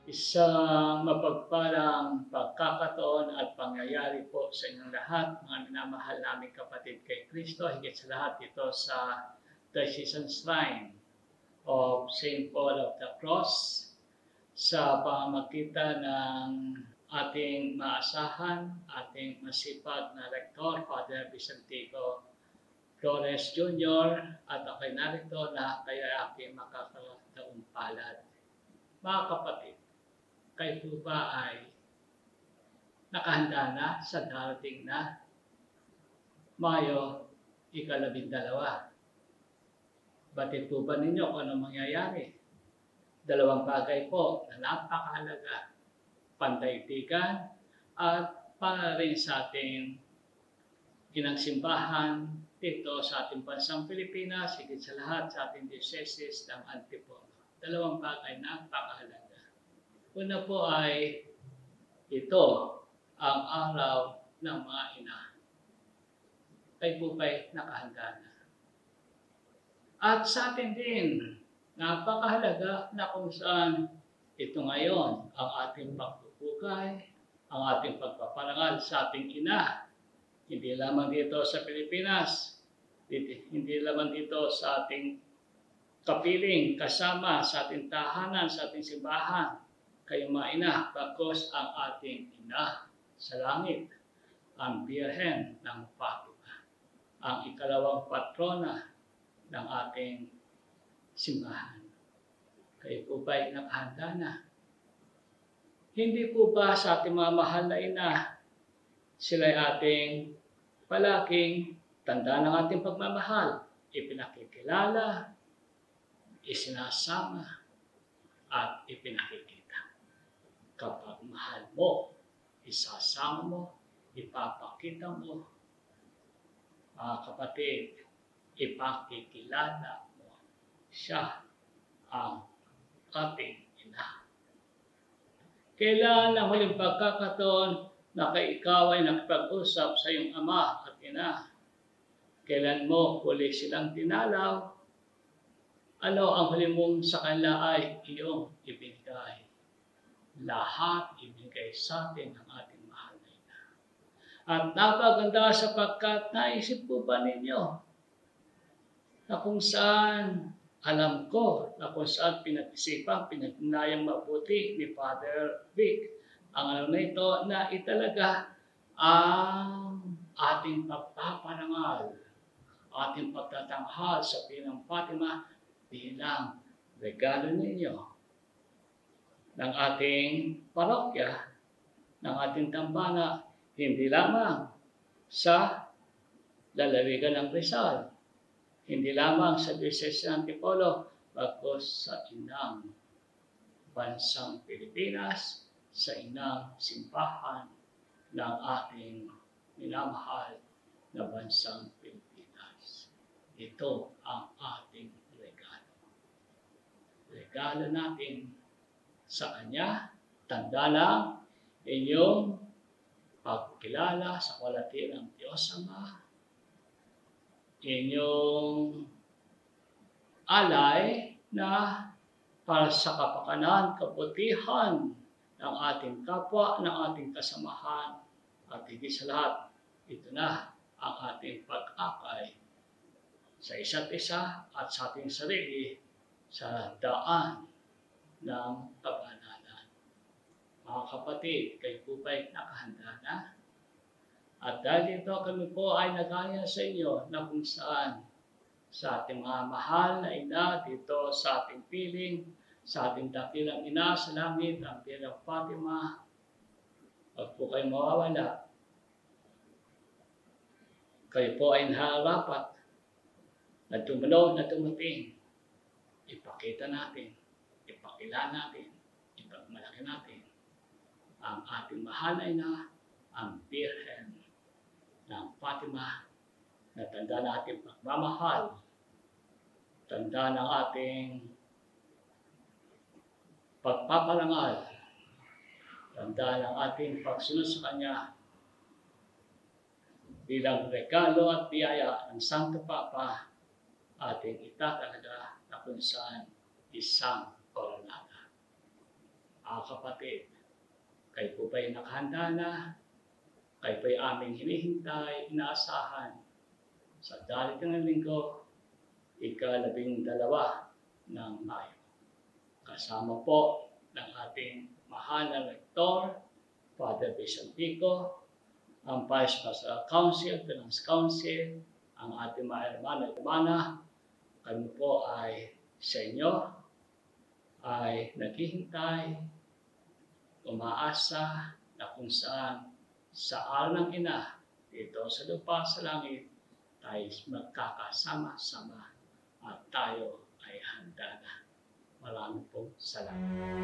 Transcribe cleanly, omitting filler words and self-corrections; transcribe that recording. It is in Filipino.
Isang mapagpalang pagkakataon at pangyayari po sa inyong lahat, mga minamahal naming kapatid kay Kristo, higit sa lahat ito sa Diocesan Shrine of St. Paul of the Cross, sa pamamagitan ng ating maasahan, ating masipag na Rektor, Father Vicentico Flores Jr. at ako'y narito na kaya aking makakataong palad. Mga kapatid, kayo po ba ay nakahanda na sa darating na Mayo 12? Batid po ba ninyo kung ano mangyayari? Dalawang bagay po na napakahalaga, pandaigdigan at para rin sa ating inangsimbahan dito sa ating bansang Pilipinas, higit sa lahat sa ating diocese ng Antipolo. Dalawang bagay na napakahalaga. Una po ay ito ang araw ng mga ina. Kayo po ba'y nakahanda na? At sa atin din, napakahalaga na kung saan ito ngayon ang ating pagpupukay, ang ating pagpaparangal sa ating ina. Hindi lamang dito sa Pilipinas, hindi lamang dito sa ating kapiling, kasama sa ating tahanan, sa ating simbahan, kayong mga ina, bagos ang ating ina sa langit, ang Birhen ng Fatima, ang ikalawang patrona ng ating simbahan. Kayo po ba'y nakahanda na? Hindi po ba sa ating mga mahal na ina, sila'y ating palaging tanda ng ating pagmamahal, ipinakikilala, isinasama, at ipinakikita. Kapag mahal mo, isasama mo, ipapakita mo, mga kapatid, ipakikilala mo, siya ang ating ina. Kailan ang huling pagkakataon na ikaw ay nakipag-usap sa iyong ama at ina? Kailan mo huli silang dinalaw? Ano ang huli mong sa kanila ay iyong ibinigay? Lahat ibigay sa atin ng ating mahal na ina. At napaganda sapagkat naisip po ba ninyo na kung saan alam ko na kung saan pinag-isipan, pinag-inayang mabuti ni Father Vic ang ano na ito na italaga ang ating pagpaparangal, ating pagtatanghal sa Pinang Fatima bilang regalo ninyo ng ating parokya, ng ating tambana, hindi lamang sa lalawigan ng Rizal, hindi lamang sa Diocese ng Antipolo, bagkus sa inang bansang Pilipinas, sa inang simbahan ng ating minamahal na bansang Pilipinas. Ito ang ating regalo. Regalo natin sa Kanya, tanda lang inyong pagkilala sa kwaliti ng Diyos Ama, inyong alay na para sa kapakanan, kabutihan ng ating kapwa, ng ating kasamahan, at higit sa lahat, ito na ang ating pag-akay sa isa't isa at sa ating sarili sa daan ng kabanalan. Mga kapatid, kayo po ba'y nakahanda na? At dahil dito kami po ay nagaya sa inyo na kung saan sa ating mga mahal na ina dito sa ating piling, sa ating dakilang ina sa langit, ang Birheng Fatima, huwag po kayong mawawala. Kayo po ay naharapat na tumulaw na tumating. Ipakita natin, ipakilala natin, ipagmalaki natin ang ating mahal na ina, ang Birhen ng Fatima, na tanda ng ating pagmamahal, tanda ng ating pagpaparangal, tanda ng ating pagsunod sa Kanya bilang regalo at biyaya ng Santo Papa, ating itatalaga na kung saan isang koronada. Kapatid, kayo po ba'y nakahanda na? Kayo po'y aming hinihintay, inaasahan sa darating na linggo, ika-12 ng Mayo. Kasama po ng ating mahal na Rector, Father Vicentico, ang Vice Pastoral Council, Finance Council, ang ating mga hermano at hermana. Kami po ay sa inyo, ay naghihintay, umaasa na kung saan sa araw ng Ina, dito sa lupa sa langit, tayo magkakasama-sama at tayo ay handa na. Maraming pong salamat.